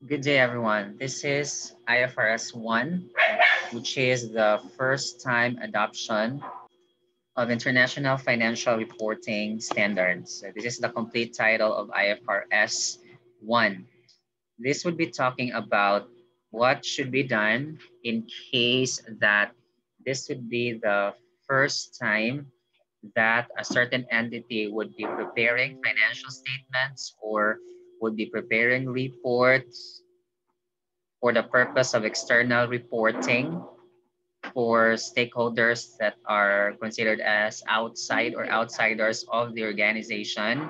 Good day, everyone. This is IFRS 1, which is the first time adoption of International Financial Reporting Standards. So this is the complete title of IFRS 1. This would be talking about what should be done in case that this would be the first time that a certain entity would be preparing financial statements or would be preparing reports for the purpose of external reporting for stakeholders that are considered as outside or outsiders of the organization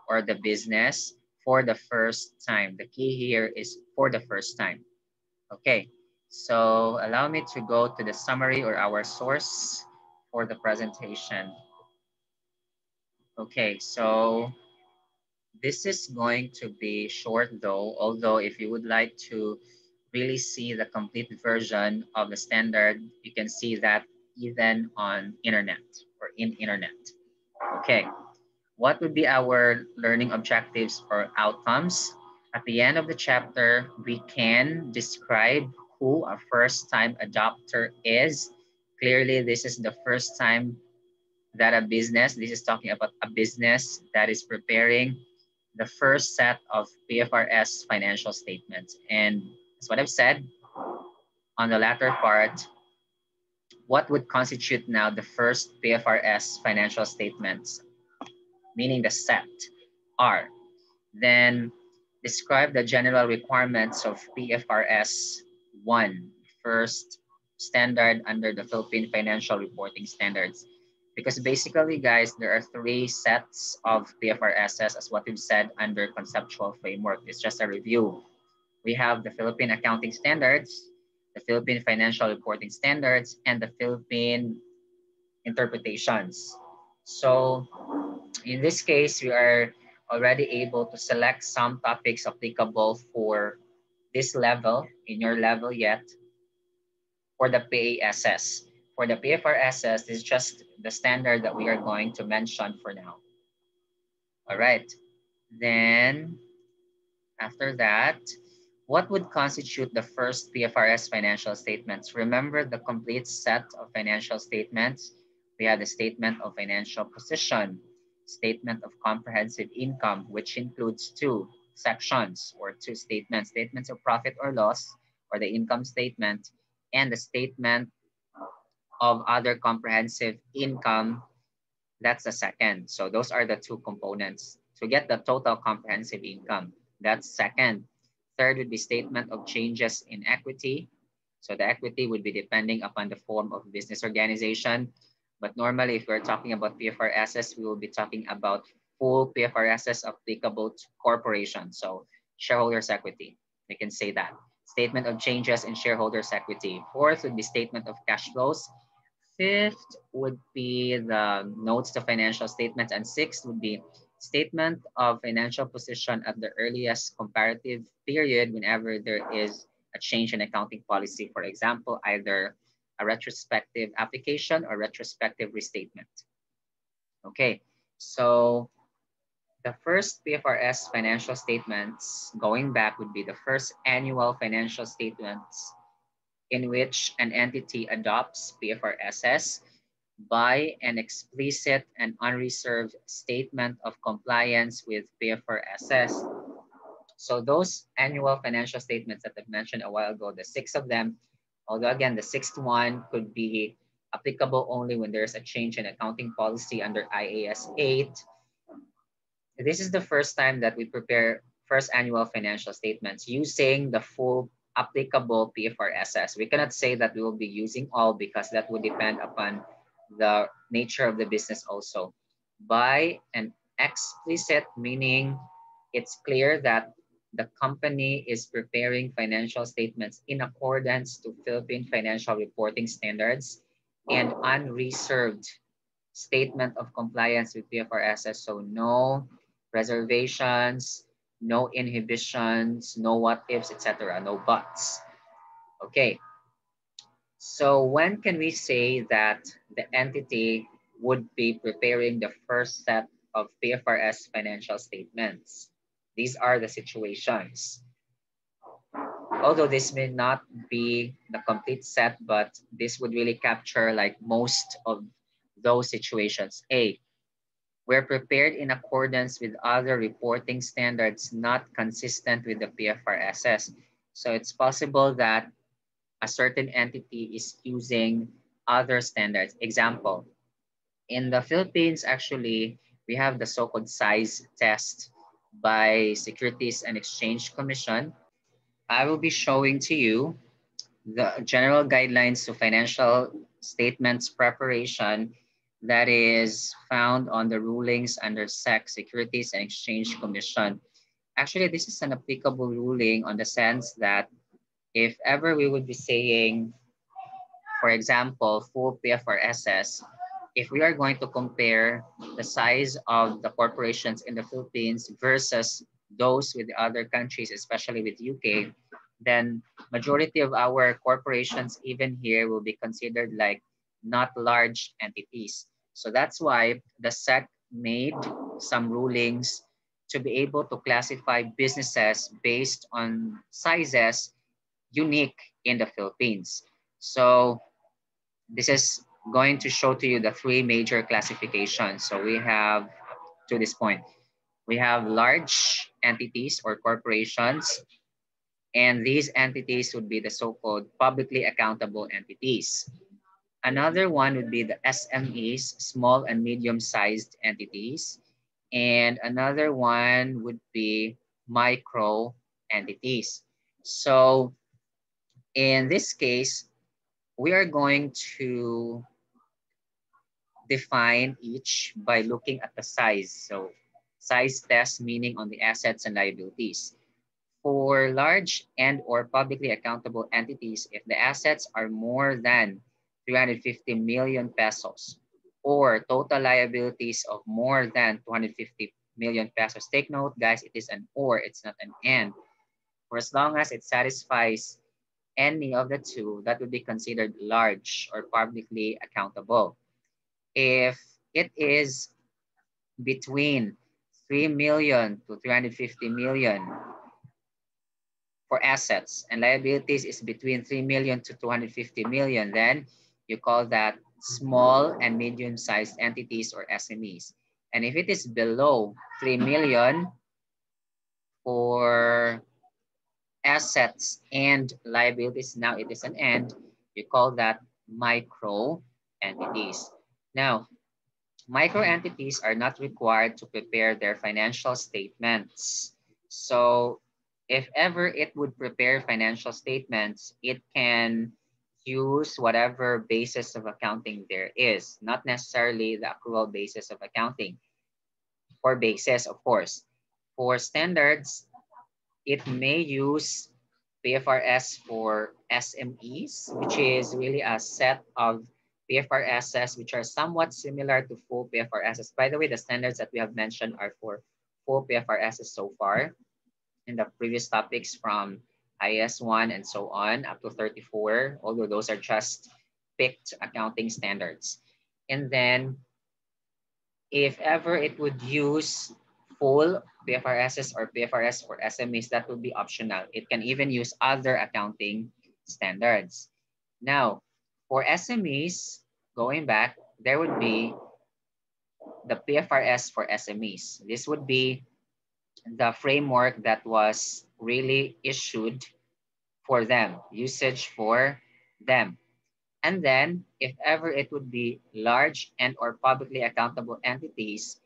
or the business for the first time. The key here is for the first time. Okay, so allow me to go to the summary or our source for the presentation. Okay, so this is going to be short though, although if you would like to really see the complete version of the standard, you can see that even on internet or in internet. Okay, what would be our learning objectives or outcomes? At the end of the chapter, we can describe who a first-time adopter is. Clearly, this is the first time that a business, this is talking about a business that is preparing the first set of PFRS financial statements. And as what I've said on the latter part, what would constitute now the first PFRS financial statements, meaning the set, are. Then describe the general requirements of PFRS 1, first standard under the Philippine Financial Reporting Standards. Because basically, guys, there are three sets of PFRSs as what we've said under conceptual framework. It's just a review. We have the Philippine Accounting Standards, the Philippine Financial Reporting Standards, and the Philippine Interpretations. So in this case, we are already able to select some topics applicable for this level, in your level yet, for the PASS. For the PFRSS, this is just the standard that we are going to mention for now. All right. Then after that, what would constitute the first PFRS financial statements? Remember the complete set of financial statements. We have the statement of financial position, statement of comprehensive income, which includes two sections or two statements, statements of profit or loss, or the income statement, and the statement of other comprehensive income. That's the second. So those are the two components. To get the total comprehensive income, that's second. Third would be statement of changes in equity. So the equity would be depending upon the form of business organization. But normally, if we're talking about PFRSs, we will be talking about full PFRSs applicable to corporations. So shareholders' equity, we can say that. Statement of changes in shareholders' equity. Fourth would be statement of cash flows. Fifth would be the notes to financial statements. And sixth would be statement of financial position at the earliest comparative period whenever there is a change in accounting policy. For example, either a retrospective application or retrospective restatement. Okay, so the first PFRS financial statements going back would be the first annual financial statements in which an entity adopts PFRSs by an explicit and unreserved statement of compliance with PFRSs. So those annual financial statements that I've mentioned a while ago, the six of them, although again, the sixth one could be applicable only when there's a change in accounting policy under IAS 8. This is the first time that we prepare first annual financial statements using the full applicable PFRSs. We cannot say that we will be using all because that would depend upon the nature of the business also. By an explicit, meaning it's clear that the company is preparing financial statements in accordance to Philippine Financial Reporting Standards and unreserved statement of compliance with PFRSs. So no reservations, no inhibitions, no what ifs, etc., no buts. Okay, so when can we say that the entity would be preparing the first set of PFRS financial statements? These are the situations. Although this may not be the complete set, but this would really capture like most of those situations. A, we're prepared in accordance with other reporting standards not consistent with the PFRSS. So it's possible that a certain entity is using other standards. Example, in the Philippines, actually, we have the so-called size test by Securities and Exchange Commission. I will be showing to you the general guidelines to financial statements preparation that is found on the rulings under SEC, Securities and Exchange Commission. Actually, this is an applicable ruling on the sense that if ever we would be saying, for example, full PFRSS, if we are going to compare the size of the corporations in the Philippines versus those with the other countries, especially with UK, then majority of our corporations even here will be considered like not large entities. So that's why the SEC made some rulings to be able to classify businesses based on sizes unique in the Philippines. So this is going to show to you the three major classifications. So we have, to this point, we have large entities or corporations, and these entities would be the so-called publicly accountable entities. Another one would be the SMEs, small and medium-sized entities. And another one would be micro entities. So in this case, we are going to define each by looking at the size. So size test meaning on the assets and liabilities. For large and or publicly accountable entities, if the assets are more than 350 million pesos or total liabilities of more than 250 million pesos, take note guys, it is an or, it's not an and. For as long as it satisfies any of the two, that would be considered large or publicly accountable. If it is between 3 million to 350 million for assets and liabilities is between 3 million to 250 million, then you call that small and medium-sized entities or SMEs. And if it is below 3 million for assets and liabilities, now it is an and, you call that micro entities. Now, micro entities are not required to prepare their financial statements. So if ever it would prepare financial statements, it can use whatever basis of accounting there is, not necessarily the accrual basis of accounting, or basis, of course. For standards, it may use PFRS for SMEs, which is really a set of PFRSs which are somewhat similar to full PFRSs. By the way, the standards that we have mentioned are for full PFRSs so far in the previous topics from IS1 and so on up to 34, although those are just picked accounting standards. And then if ever it would use full PFRSs or PFRS for SMEs, that would be optional. It can even use other accounting standards. Now, for SMEs, going back, there would be the PFRS for SMEs. This would be the framework that was really issued for them, usage for them. And then if ever it would be large and or publicly accountable entities,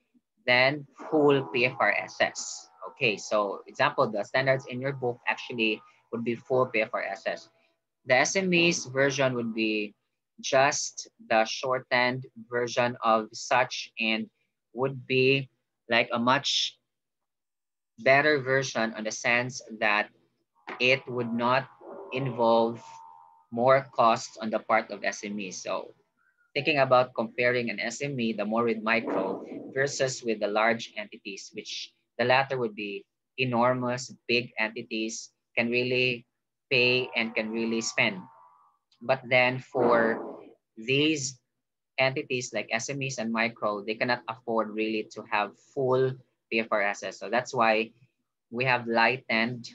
then full PFRSS. Okay, so example, the standards in your book actually would be full PFRSS. The SMEs version would be just the shortened version of such and would be like a much better version on the sense that it would not involve more costs on the part of SMEs. So thinking about comparing an SME, the more with micro versus with the large entities, which the latter would be enormous, big entities can really pay and can really spend. But then for these entities like SMEs and micro, they cannot afford really to have full PFRSs. So that's why we have lightened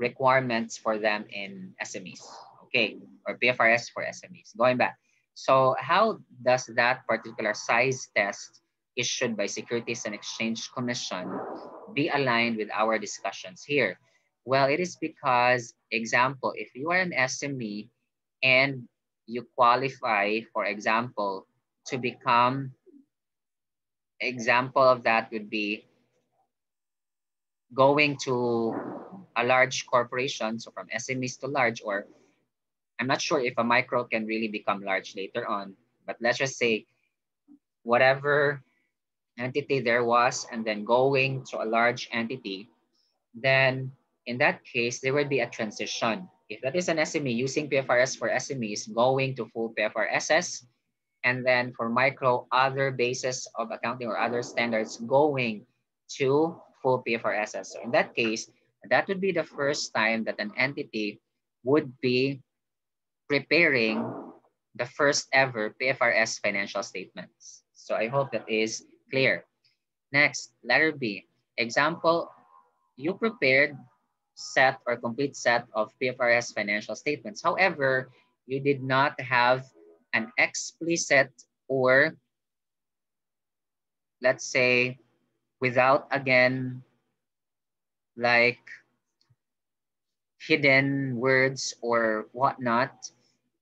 requirements for them in SMEs, okay, or PFRS for SMEs. Going back, so how does that particular size test issued by Securities and Exchange Commission be aligned with our discussions here? Well, it is because, example, if you are an SME and you qualify, for example, to become, example of that would be going to a large corporation, so from SMEs to large, or I'm not sure if a micro can really become large later on, but let's just say whatever entity there was and then going to a large entity, then in that case, there would be a transition. If that is an SME using PFRS for SMEs, going to full PFRSS, and then for micro, other bases of accounting or other standards going to full PFRSS. So in that case, that would be the first time that an entity would be preparing the first ever PFRS financial statements. So I hope that is clear. Next, letter B. Example, you prepared set or complete set of PFRS financial statements. However, you did not have an explicit, or let's say without, again, like hidden words or whatnot,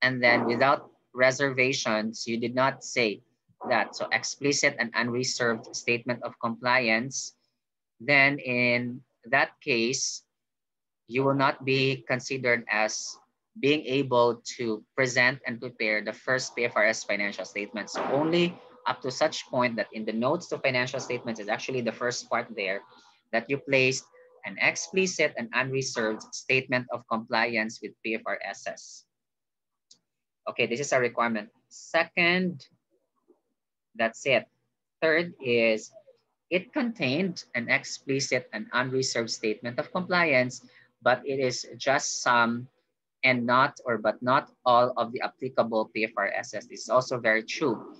and then without reservations, you did not say that. So explicit and unreserved statement of compliance, then in that case, you will not be considered as being able to present and prepare the first PFRS financial statements. So only up to such point that in the notes to financial statements is actually the first part there that you placed an explicit and unreserved statement of compliance with PFRSs. Okay, this is a requirement. Second, that's it. Third is it contained an explicit and unreserved statement of compliance, but it is just some and not, or but not all of the applicable PFRSs. This is also very true.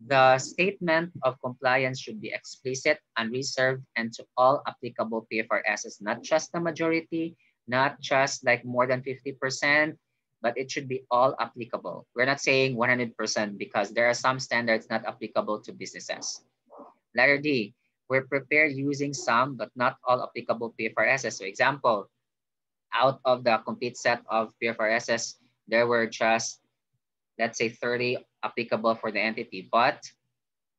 The statement of compliance should be explicit, unreserved, and to all applicable PFRSs, not just the majority, not just like more than 50%, but it should be all applicable. We're not saying 100% because there are some standards not applicable to businesses. Letter D, we're prepared using some but not all applicable PFRSs. So example, out of the complete set of PFRSs, there were just, let's say 30 applicable for the entity, but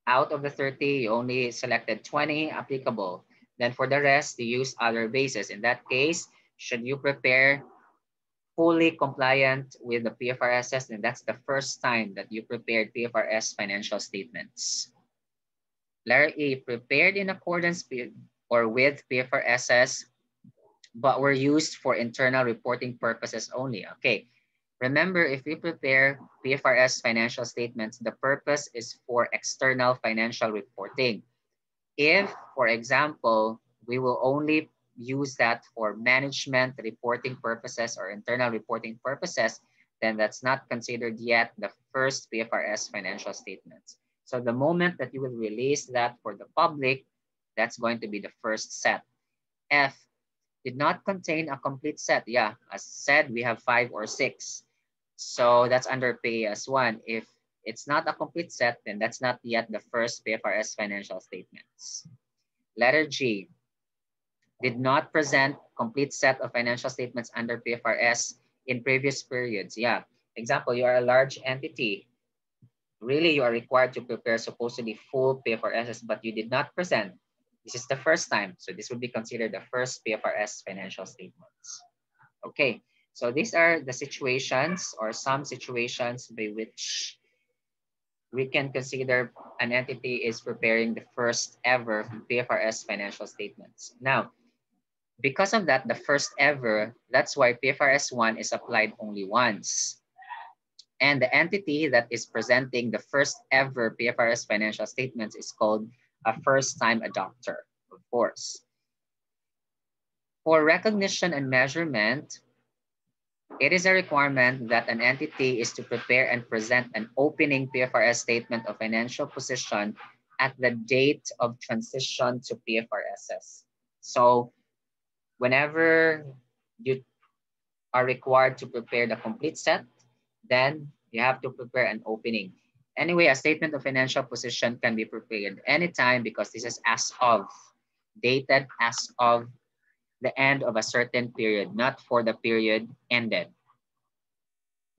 out of the 30, you only selected 20 applicable. Then for the rest, you use other bases. In that case, should you prepare fully compliant with the PFRSs, then that's the first time that you prepared PFRS financial statements. Letter E, prepared in accordance with PFRSs, but were used for internal reporting purposes only. Okay, remember, if we prepare PFRS financial statements, the purpose is for external financial reporting. If, for example, we will only use that for management reporting purposes or internal reporting purposes, then that's not considered yet the first PFRS financial statements. So the moment that you will release that for the public, that's going to be the first set. F, did not contain a complete set. Yeah, as said, we have 5 or 6. So that's under PAS1. If it's not a complete set, then that's not yet the first PFRS financial statements. Letter G, did not present complete set of financial statements under PFRS in previous periods. Yeah, example, you are a large entity. Really, you are required to prepare supposedly full PFRSs, but you did not present. This is the first time. So this would be considered the first PFRS financial statements. Okay, so these are the situations or some situations by which we can consider an entity is preparing the first ever PFRS financial statements. Now, because of that, the first ever, that's why PFRS 1 is applied only once. And the entity that is presenting the first ever PFRS financial statements is called a first-time adopter, of course. For recognition and measurement, it is a requirement that an entity is to prepare and present an opening PFRS statement of financial position at the date of transition to PFRSs. So whenever you are required to prepare the complete set, then you have to prepare an opening. Anyway, a statement of financial position can be prepared anytime because this is as of, dated as of the end of a certain period, not for the period ended.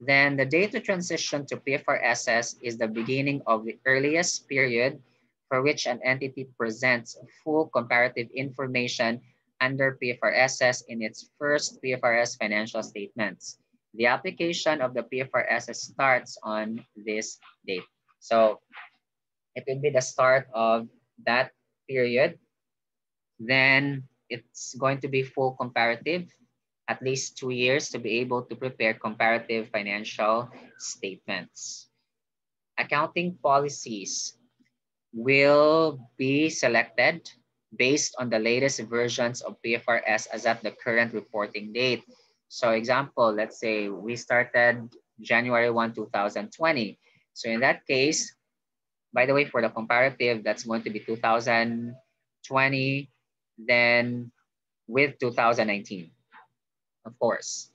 Then the date to transition to PFRSS is the beginning of the earliest period for which an entity presents full comparative information under PFRSS in its first PFRS financial statements. The application of the PFRSS starts on this date. So it will be the start of that period. Then it's going to be full comparative, at least 2 years to be able to prepare comparative financial statements. Accounting policies will be selected based on the latest versions of PFRS as at the current reporting date. So example, let's say we started January 1, 2020. So in that case, by the way, for the comparative, that's going to be 2020, then with 2019, of course.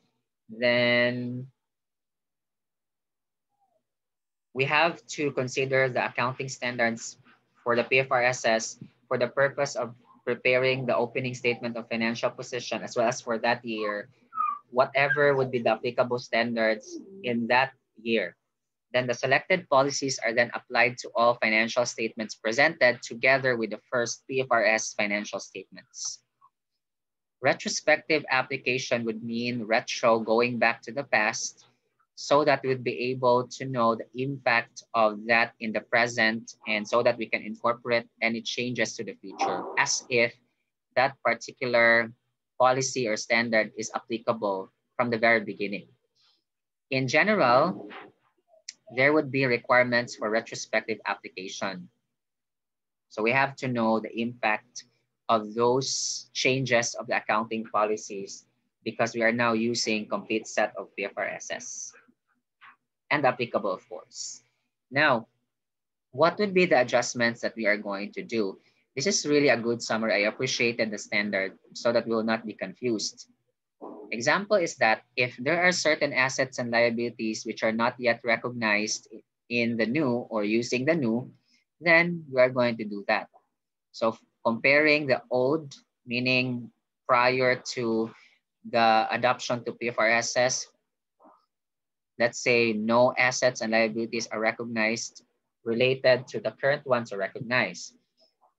Then we have to consider the accounting standards for the PFRSS for the purpose of preparing the opening statement of financial position, as well as for that year, whatever would be the applicable standards in that year. Then the selected policies are then applied to all financial statements presented together with the first PFRS financial statements. Retrospective application would mean retro, going back to the past, so that we'd be able to know the impact of that in the present, and so that we can incorporate any changes to the future as if that particular policy or standard is applicable from the very beginning. In general, there would be requirements for retrospective application. So we have to know the impact of those changes of the accounting policies because we are now using complete set of PFRSS and applicable, of course. Now, what would be the adjustments that we are going to do? This is really a good summary. I appreciated the standard so that we will not be confused. Example is that if there are certain assets and liabilities which are not yet recognized in the new or using the new, then we are going to do that. So comparing the old, meaning prior to the adoption to PFRSS, let's say no assets and liabilities are recognized related to the current ones are recognized.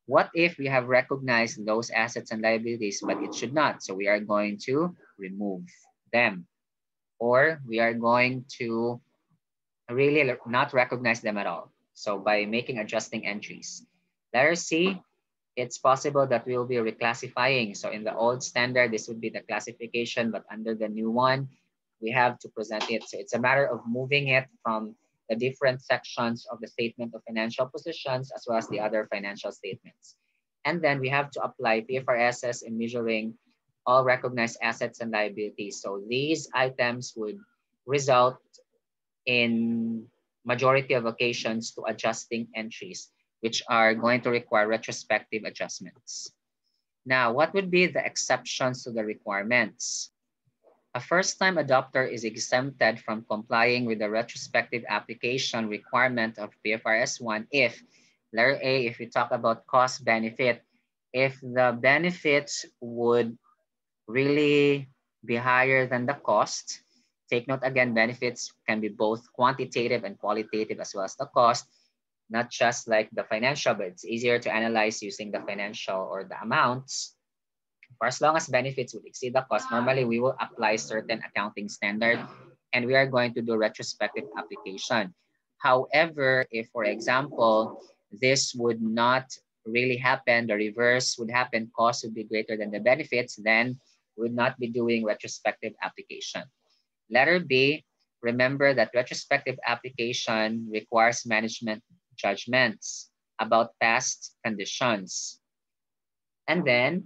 What if we have recognized those assets and liabilities, but it should not? So we are going to remove them, or we are going to really not recognize them at all. So by making adjusting entries. Letter C, it's possible that we will be reclassifying. So in the old standard, this would be the classification, but under the new one, we have to present it. So it's a matter of moving it from the different sections of the statement of financial positions as well as the other financial statements. And then we have to apply PFRSS in measuring all recognized assets and liabilities. So these items would result in majority of occasions to adjusting entries, which are going to require retrospective adjustments. Now, what would be the exceptions to the requirements? A first-time adopter is exempted from complying with the retrospective application requirement of PFRS 1 if, letter A, if we talk about cost benefit, if the benefits would really be higher than the cost. Take note again, benefits can be both quantitative and qualitative as well as the cost, not just like the financial, but it's easier to analyze using the financial or the amounts. For as long as benefits would exceed the cost, normally we will apply certain accounting standard and we are going to do retrospective application. However, if for example, this would not really happen, the reverse would happen, cost would be greater than the benefits, then we would not be doing retrospective application. Letter B, remember that retrospective application requires management judgments about past conditions. And then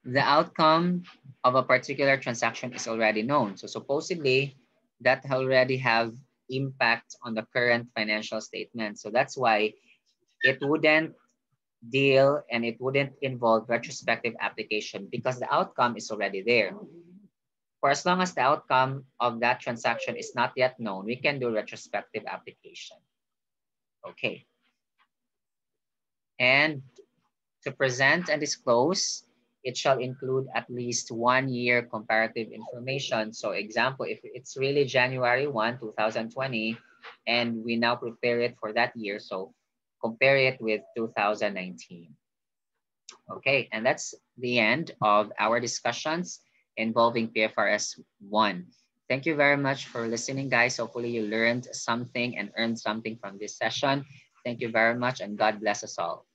the outcome of a particular transaction is already known. So supposedly that already have impact on the current financial statement. So that's why it wouldn't deal and it wouldn't involve retrospective application because the outcome is already there. For as long as the outcome of that transaction is not yet known, we can do retrospective application. Okay. And to present and disclose, it shall include at least 1 year comparative information. So example, if it's really January 1, 2020, and we now prepare it for that year, so compare it with 2019. Okay, and that's the end of our discussions involving PFRS 1. Thank you very much for listening, guys. Hopefully you learned something and earned something from this session. Thank you very much, and God bless us all.